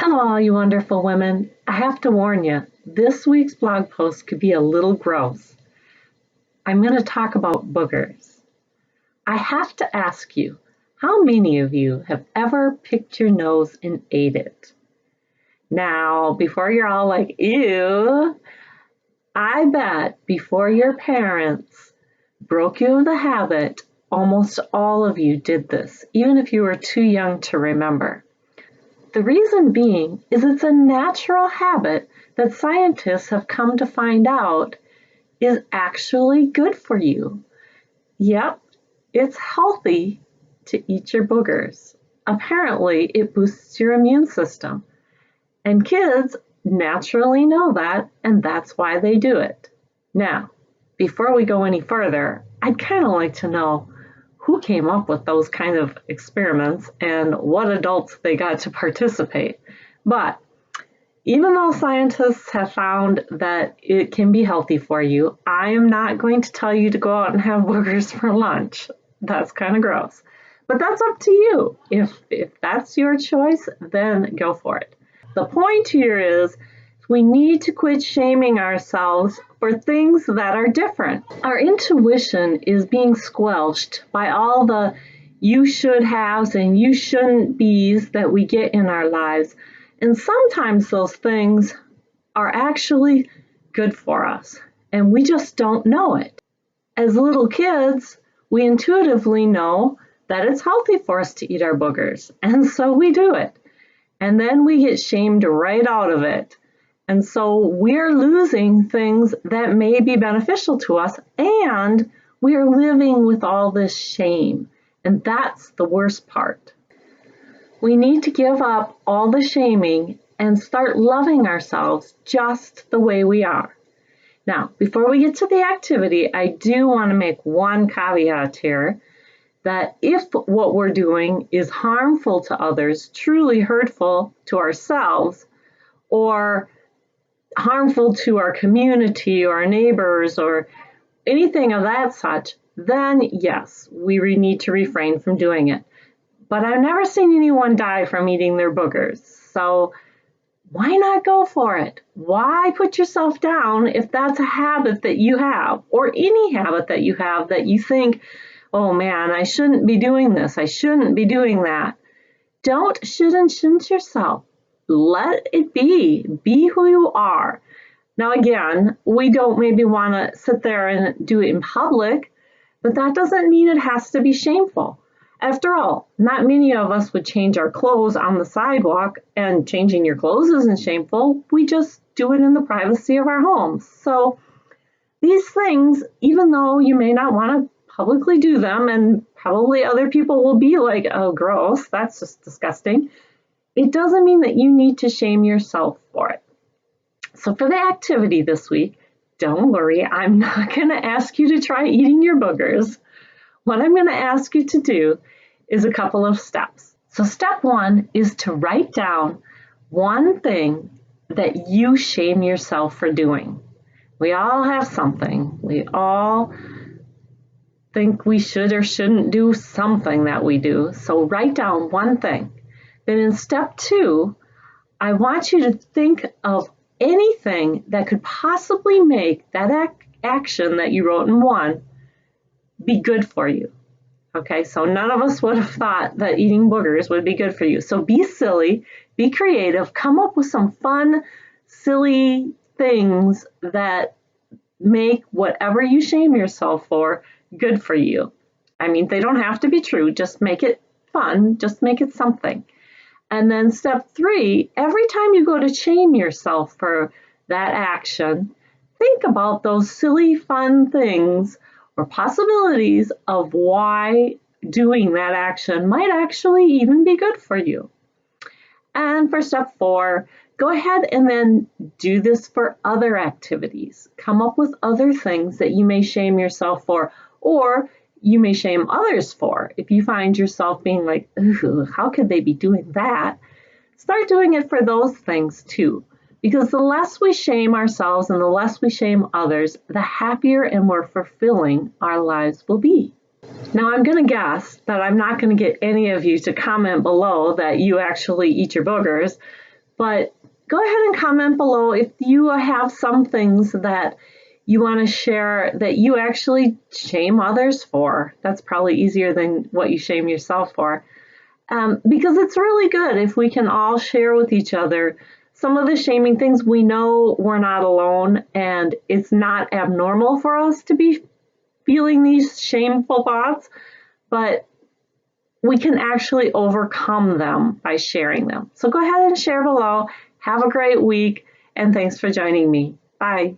Hello, all you wonderful women. I have to warn you, this week's blog post could be a little gross. I'm going to talk about boogers. I have to ask you, how many of you have ever picked your nose and ate it? Now, before you're all like, ew, I bet before your parents broke you of the habit, almost all of you did this, even if you were too young to remember. The reason being is it's a natural habit that scientists have come to find out is actually good for you. Yep, it's healthy to eat your boogers. Apparently, it boosts your immune system. And kids naturally know that, and that's why they do it. Now, before we go any further, I'd kind of like to know who came up with those kind of experiments and what adults they got to participate. But even though scientists have found that it can be healthy for you, I am not going to tell you to go out and have boogers for lunch. That's kind of gross. But that's up to you. If that's your choice, then go for it. The point here is we need to quit shaming ourselves for things that are different. Our intuition is being squelched by all the you should haves and you shouldn't be's that we get in our lives. And sometimes those things are actually good for us, and we just don't know it. As little kids, we intuitively know that it's healthy for us to eat our boogers, and so we do it. And then we get shamed right out of it. And so we're losing things that may be beneficial to us, and we're living with all this shame. And that's the worst part. We need to give up all the shaming and start loving ourselves just the way we are. Now, before we get to the activity, I do want to make one caveat here that if what we're doing is harmful to others, truly hurtful to ourselves, or harmful to our community or our neighbors or anything of that such, then yes, we need to refrain from doing it. But I've never seen anyone die from eating their boogers, so why not go for it? Why put yourself down if that's a habit that you have, or any habit that you have that you think, oh man, I shouldn't be doing this, I shouldn't be doing that. Don't shouldn't yourself. Let it be. Be who you are. Now again, we don't maybe want to sit there and do it in public, but that doesn't mean it has to be shameful. After all, not many of us would change our clothes on the sidewalk, and changing your clothes isn't shameful. We just do it in the privacy of our homes. So these things, even though you may not want to publicly do them, and probably other people will be like, oh, gross, that's just disgusting, it doesn't mean that you need to shame yourself for it. So for the activity this week, don't worry, I'm not going to ask you to try eating your boogers. What I'm going to ask you to do is a couple of steps. So step one is to write down one thing that you shame yourself for doing. We all have something. We all think we should or shouldn't do something that we do. So write down one thing. Then in step two, I want you to think of anything that could possibly make that action that you wrote in one be good for you. Okay, so none of us would have thought that eating boogers would be good for you. So be silly, be creative, come up with some fun, silly things that make whatever you shame yourself for good for you. I mean, they don't have to be true, just make it fun, just make it something. And then step three, every time you go to shame yourself for that action, think about those silly, fun things or possibilities of why doing that action might actually even be good for you. And for step four, go ahead and then do this for other activities. Come up with other things that you may shame yourself for, or you may shame others for. If you find yourself being like, ooh, how could they be doing that? Start doing it for those things too. Because the less we shame ourselves and the less we shame others, the happier and more fulfilling our lives will be. Now, I'm going to guess that I'm not going to get any of you to comment below that you actually eat your boogers, But go ahead and comment below if you have some things that you want to share that you actually shame others for. That's probably easier than what you shame yourself for. Because it's really good if we can all share with each other some of the shaming things. We know we're not alone, and it's not abnormal for us to be feeling these shameful thoughts, but we can actually overcome them by sharing them. So go ahead and share below. Have a great week, and thanks for joining me. Bye.